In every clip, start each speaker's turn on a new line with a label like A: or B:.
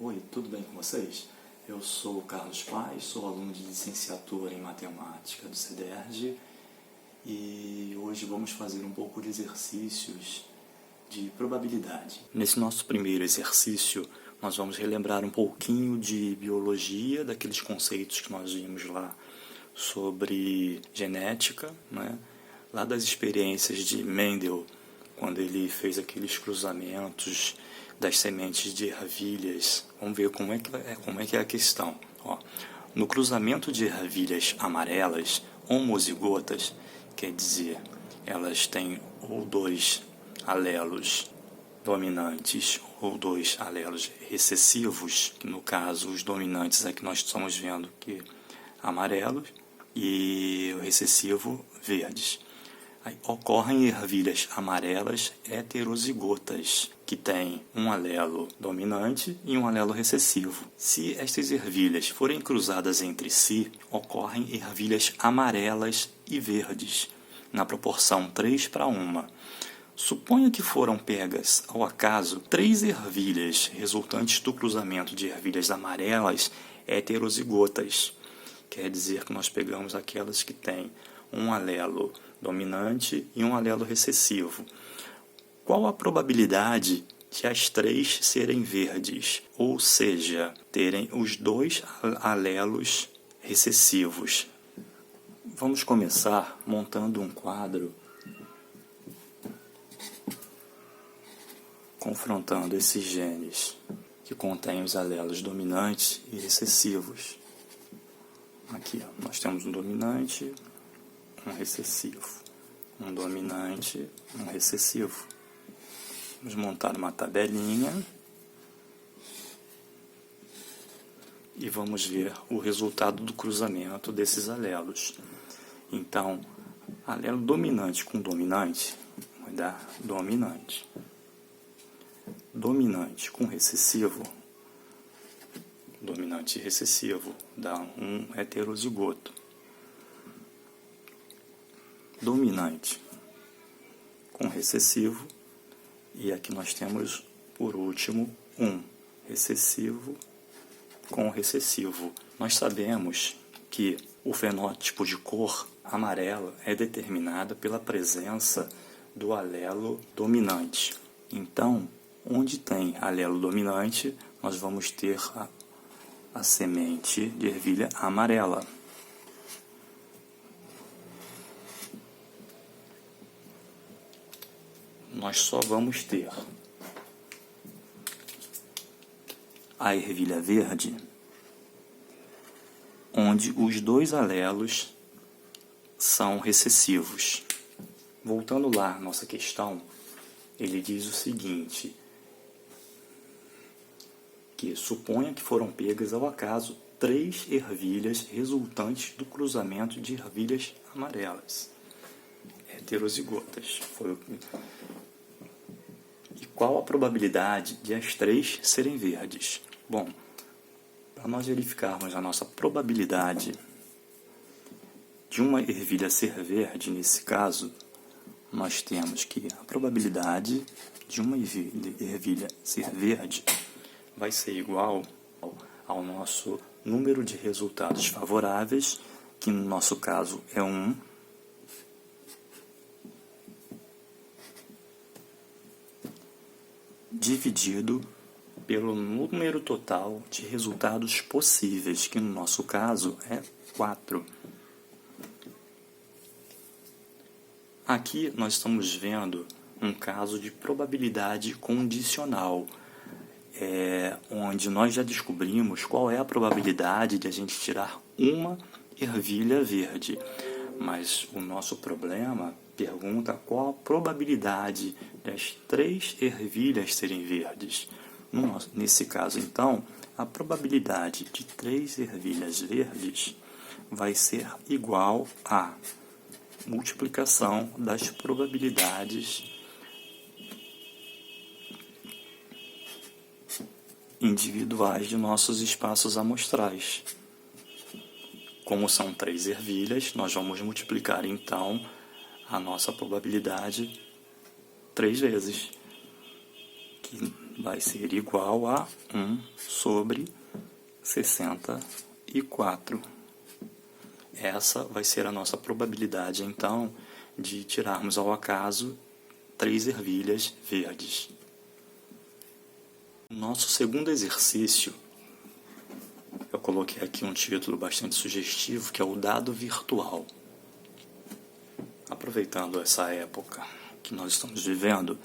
A: Oi, tudo bem com vocês? Eu sou o Carlos Paes, sou aluno de licenciatura em matemática do CEDERJ e hoje vamos fazer um pouco de exercícios de probabilidade. Nesse nosso primeiro exercício, nós vamos relembrar um pouquinho de biologia, daqueles conceitos que nós vimos lá sobre genética, né? Lá das experiências de Mendel, quando ele fez aqueles cruzamentos das sementes de ervilhas. Vamos ver como é que é a questão. No cruzamento de ervilhas amarelas, homozigotas, quer dizer, elas têm ou dois alelos dominantes ou dois alelos recessivos, que no caso os dominantes é que nós estamos vendo que amarelos e o recessivo verdes. Aí ocorrem ervilhas amarelas heterozigotas, que têm um alelo dominante e um alelo recessivo. Se estas ervilhas forem cruzadas entre si, ocorrem ervilhas amarelas e verdes, na proporção 3:1. Suponha que foram pegas, ao acaso, 3 ervilhas resultantes do cruzamento de ervilhas amarelas heterozigotas. Quer dizer que nós pegamos aquelas que têm um alelo dominante e um alelo recessivo. Qual a probabilidade de as 3 serem verdes, ou seja, terem os 2 alelos recessivos? Vamos começar montando um quadro confrontando esses genes que contêm os alelos dominantes e recessivos. Aqui nós temos um dominante, um recessivo, um dominante, um recessivo. Vamos montar uma tabelinha e vamos ver o resultado do cruzamento desses alelos. Então, alelo dominante com dominante vai dar dominante. Dominante com recessivo, dominante e recessivo, dá um heterozigoto. Dominante com recessivo, e aqui nós temos, por último, um recessivo com recessivo. Nós sabemos que o fenótipo de cor amarela é determinado pela presença do alelo dominante. Então, onde tem alelo dominante, nós vamos ter a semente de ervilha amarela. Nós só vamos ter a ervilha verde, onde os 2 alelos são recessivos. Voltando lá à nossa questão, ele diz o seguinte, que suponha que foram pegas ao acaso 3 ervilhas resultantes do cruzamento de ervilhas amarelas heterozigotas. E qual a probabilidade de as 3 serem verdes? Bom, para nós verificarmos a nossa probabilidade de uma ervilha ser verde, nesse caso, nós temos que a probabilidade de uma ervilha ser verde vai ser igual ao nosso número de resultados favoráveis, que no nosso caso é 1, dividido pelo número total de resultados possíveis, que no nosso caso é 4. Aqui nós estamos vendo um caso de probabilidade condicional, onde nós já descobrimos qual é a probabilidade de a gente tirar uma ervilha verde. Mas o nosso problema pergunta qual a probabilidade das 3 ervilhas serem verdes. Nesse caso, então, a probabilidade de 3 ervilhas verdes vai ser igual à multiplicação das probabilidades individuais de nossos espaços amostrais. Como são 3 ervilhas, nós vamos multiplicar então a nossa probabilidade 3 vezes, que vai ser igual a 1 sobre 64. Essa vai ser a nossa probabilidade, então, de tirarmos ao acaso 3 ervilhas verdes. Nosso segundo exercício, eu coloquei aqui um título bastante sugestivo, que é o dado virtual. Aproveitando essa época que nós estamos vivendo,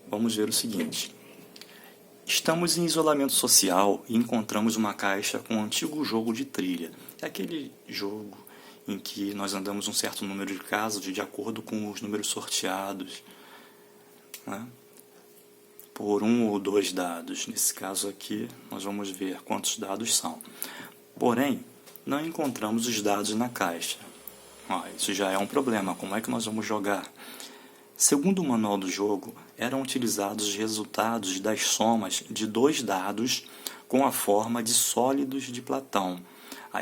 A: vamos ver o seguinte. Estamos em isolamento social e encontramos uma caixa com um antigo jogo de trilha. É aquele jogo em que nós andamos um certo número de casas de acordo com os números sorteados, né, por 1 ou 2 dados. Nesse caso aqui, nós vamos ver quantos dados são. Porém, não encontramos os dados na caixa. Isso já é um problema. Como é que nós vamos jogar? Segundo o manual do jogo, eram utilizados os resultados das somas de 2 dados com a forma de sólidos de Platão.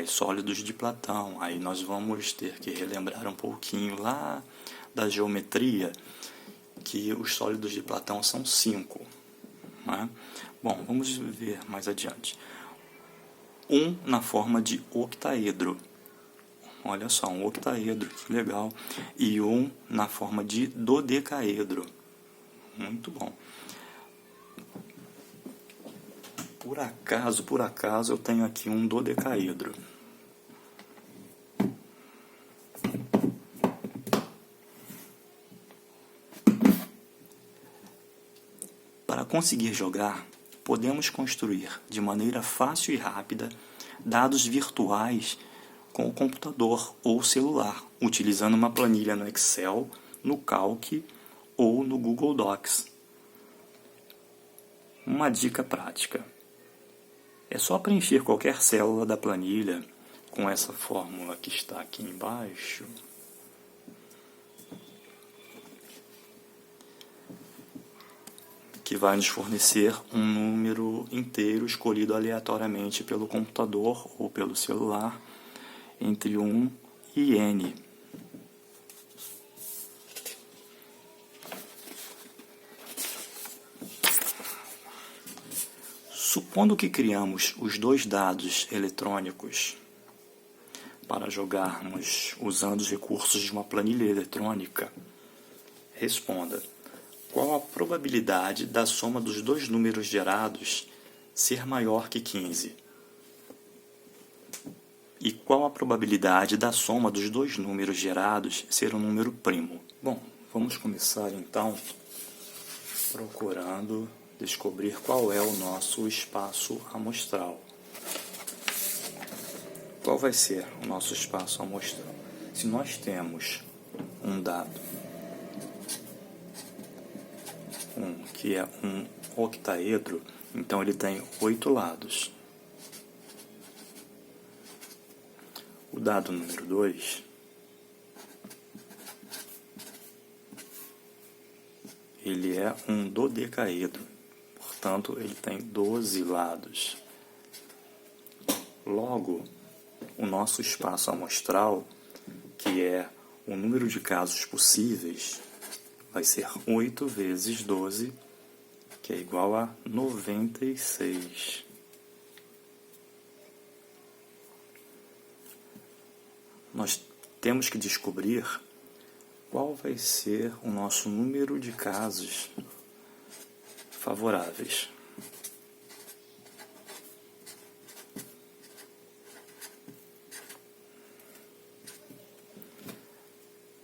A: Sólidos de Platão, aí nós vamos ter que relembrar um pouquinho lá da geometria, que os sólidos de Platão são 5. Né? Bom, vamos ver mais adiante. 1 na forma de octaedro. Olha só, um octaedro, que legal. E 1 na forma de dodecaedro. Muito bom. Por acaso, eu tenho aqui um dodecaedro. Para conseguir jogar, podemos construir de maneira fácil e rápida dados virtuais com o computador ou celular, utilizando uma planilha no Excel, no Calc ou no Google Docs. Uma dica prática. É só preencher qualquer célula da planilha com essa fórmula que está aqui embaixo. Que vai nos fornecer um número inteiro escolhido aleatoriamente pelo computador ou pelo celular, entre 1 e n. Supondo que criamos os 2 dados eletrônicos para jogarmos usando os recursos de uma planilha eletrônica, responda: qual a probabilidade da soma dos 2 números gerados ser maior que 15? E qual a probabilidade da soma dos 2 números gerados ser um número primo? Bom, vamos começar então procurando descobrir qual é o nosso espaço amostral. Qual vai ser o nosso espaço amostral? Se nós temos um dado que é um octaedro, então ele tem 8 lados. O dado número 2 ele é um dodecaedro, portanto ele tem 12 lados. Logo, o nosso espaço amostral, que é o número de casos possíveis, vai ser 8 vezes 12, que é igual a 96. Nós temos que descobrir qual vai ser o nosso número de casos favoráveis.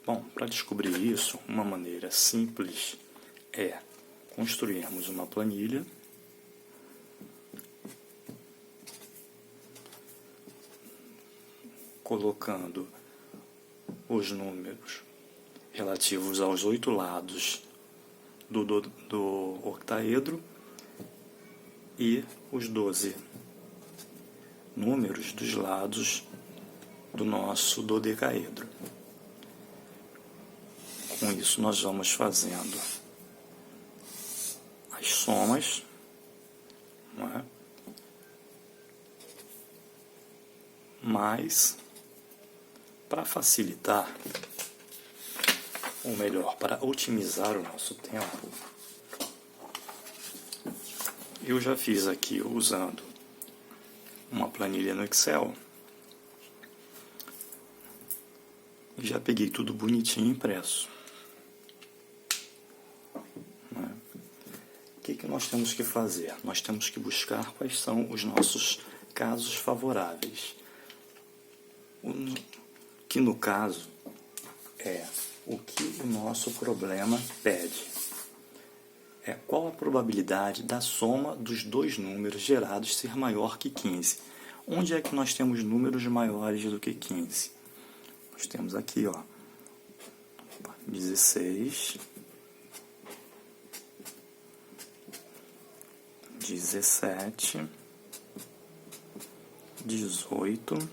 A: Bom, para descobrir isso, uma maneira simples é construirmos uma planilha colocando os números relativos aos 8 lados do octaedro e os 12 números dos lados do nosso dodecaedro. Com isso, nós vamos fazendo as somas, não é? Mas, para facilitar, ou melhor, para otimizar o nosso tempo, eu já fiz aqui usando uma planilha no Excel e já peguei tudo bonitinho impresso. O que nós temos que fazer? Nós temos que buscar quais são os nossos casos favoráveis. Que no caso é o que o nosso problema pede. É qual a probabilidade da soma dos dois números gerados ser maior que 15. Onde é que nós temos números maiores do que 15? Nós temos aqui, ó, 16, 17, 18,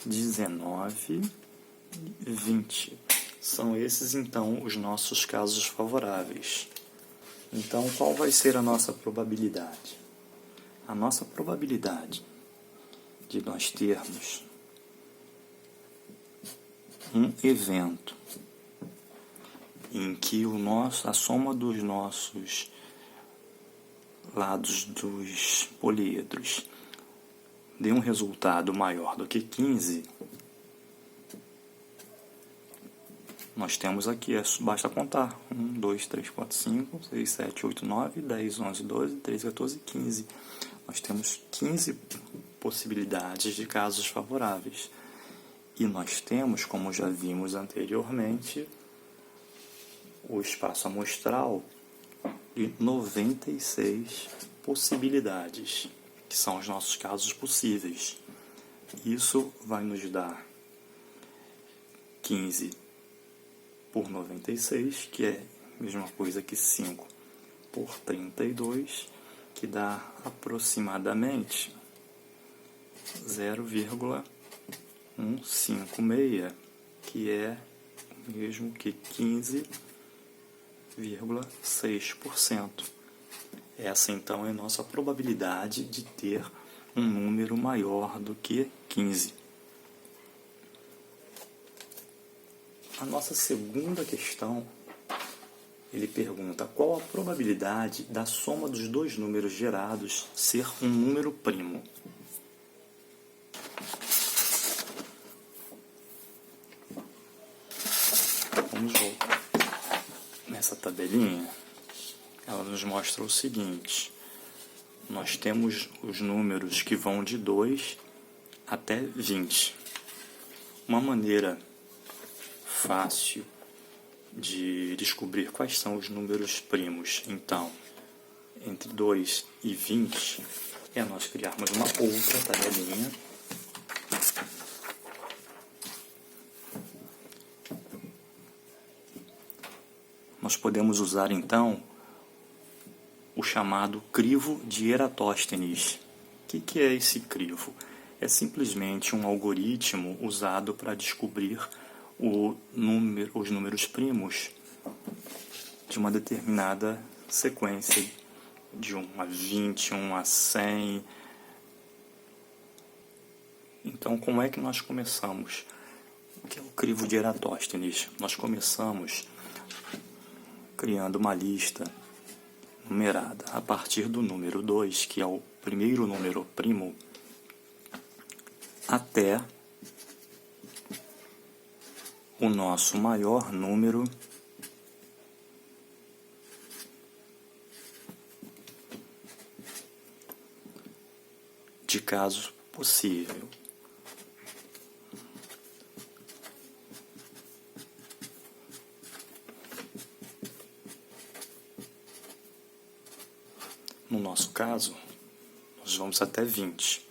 A: 19, 20. São esses, então, os nossos casos favoráveis. Então, qual vai ser a nossa probabilidade? A nossa probabilidade de nós termos um evento em que a soma dos nossos lados dos poliedros dê um resultado maior do que 15, nós temos aqui, basta contar, 1, 2, 3, 4, 5, 6, 7, 8, 9, 10, 11, 12, 13, 14, 15. Nós temos 15 possibilidades de casos favoráveis. E nós temos, como já vimos anteriormente, o espaço amostral de 96 possibilidades, que são os nossos casos possíveis. Isso vai nos dar 15 por 96, que é a mesma coisa que 5 por 32, que dá aproximadamente 0,156, que é o mesmo que 15,6%. Essa, então, é a nossa probabilidade de ter um número maior do que 15. A nossa segunda questão, ele pergunta qual a probabilidade da soma dos dois números gerados ser um número primo. Vamos voltar. Nessa tabelinha, ela nos mostra o seguinte: nós temos os números que vão de 2 até 20. Uma maneira fácil de descobrir quais são os números primos, então, entre 2 e 20, é nós criarmos uma outra tabelinha. Nós podemos usar, então, o chamado crivo de Eratóstenes. O que é esse crivo? É simplesmente um algoritmo usado para descobrir os números primos de uma determinada sequência, de 1 a 20, 1 a 100. Então, como é que nós começamos? O que é o crivo de Eratóstenes? Nós começamos criando uma lista numerada a partir do número 2, que é o primeiro número primo, até o nosso maior número de casos possível. No nosso caso, nós vamos até 20.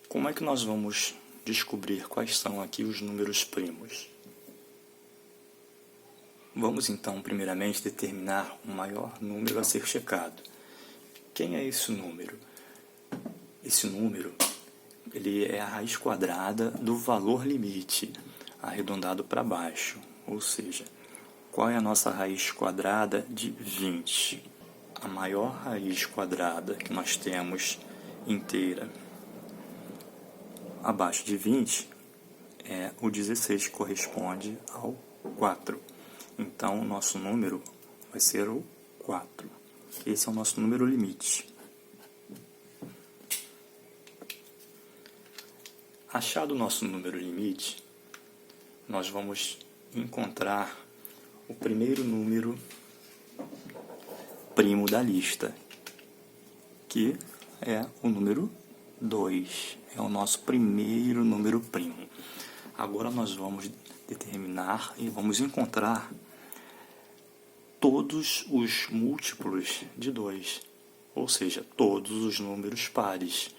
A: Como é que nós vamos descobrir quais são aqui os números primos? Vamos então, primeiramente, determinar o maior número a ser checado. Quem é esse número? Esse número, ele é a raiz quadrada do valor limite, arredondado para baixo. Ou seja, qual é a nossa raiz quadrada de 20? A maior raiz quadrada que nós temos inteira abaixo de 20 é o 16, que corresponde ao 4. Então, o nosso número vai ser o 4. Esse é o nosso número limite. Achado o nosso número limite, nós vamos encontrar o primeiro número primo da lista, que é o número 2. É o nosso primeiro número primo. Agora nós vamos determinar e vamos encontrar todos os múltiplos de 2, ou seja, todos os números pares.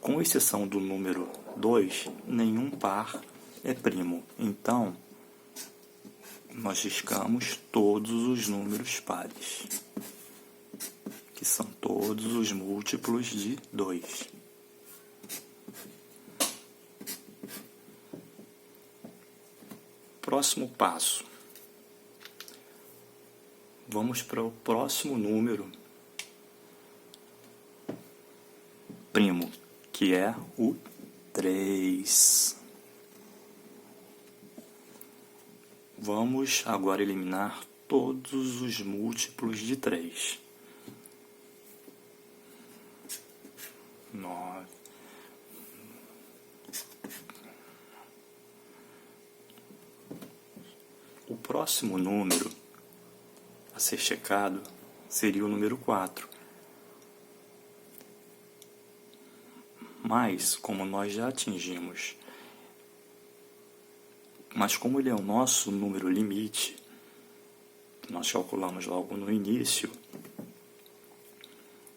A: Com exceção do número 2, nenhum par é primo. Então, nós riscamos todos os números pares, que são todos os múltiplos de 2. Próximo passo. Vamos para o próximo número primo, que é o 3. Vamos agora eliminar todos os múltiplos de 3. 9. O próximo número a ser checado seria o número 4. Mas, como nós já atingimos, mas como ele é o nosso número limite, que nós calculamos logo no início,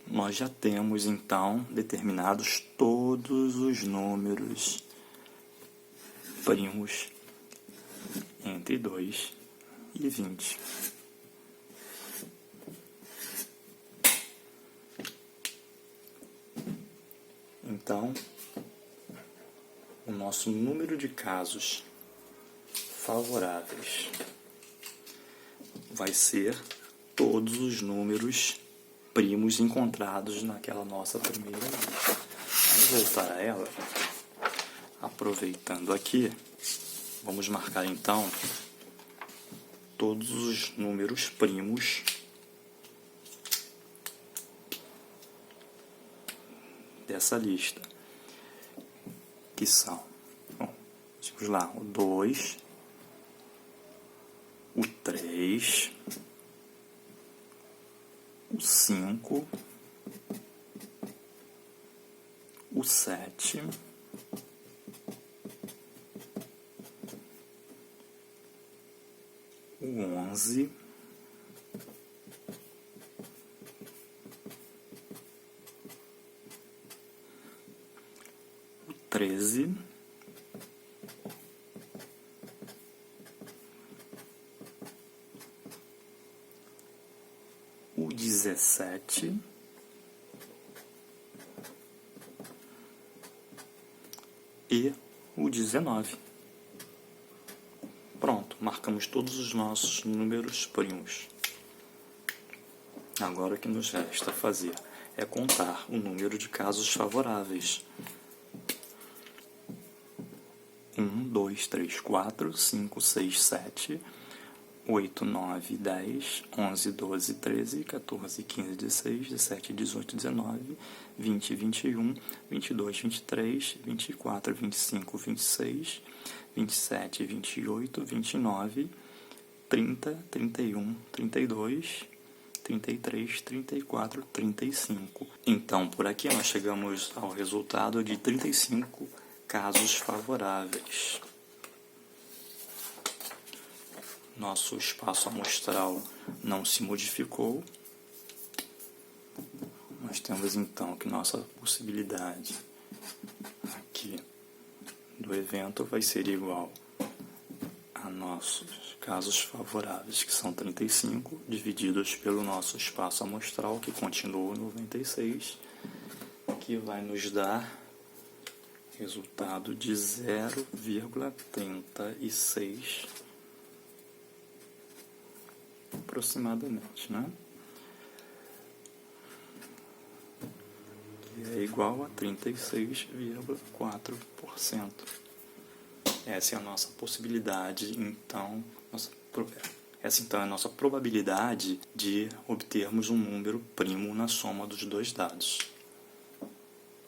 A: nós já temos então determinados todos os números primos entre 2 e 20. Então, o nosso número de casos favoráveis vai ser todos os números primos encontrados naquela nossa primeira lista. Vamos voltar a ela. Aproveitando aqui, vamos marcar então todos os números primos dessa lista, que são, vamos lá, o 2, o 3, o 5, o 7, o 11, o 13, o 17 e o 19. Pronto, marcamos todos os nossos números primos. Agora o que nos resta fazer é contar o número de casos favoráveis. 1, 2, 3, 4, 5, 6, 7, 8, 9, 10, 11, 12, 13, 14, 15, 16, 17, 18, 19, 20, 21, 22, 23, 24, 25, 26, 27, 28, 29, 30, 31, 32, 33, 34, 35. Então, por aqui nós chegamos ao resultado de 35 casos favoráveis. Nosso espaço amostral não se modificou. Nós temos então que nossa possibilidade aqui do evento vai ser igual a nossos casos favoráveis, que são 35, divididos pelo nosso espaço amostral, que continua 96, que vai nos dar resultado de 0,36 aproximadamente, né? é igual a 36,4%. Essa é a nossa possibilidade, então, essa então é a nossa probabilidade de obtermos um número primo na soma dos dois dados.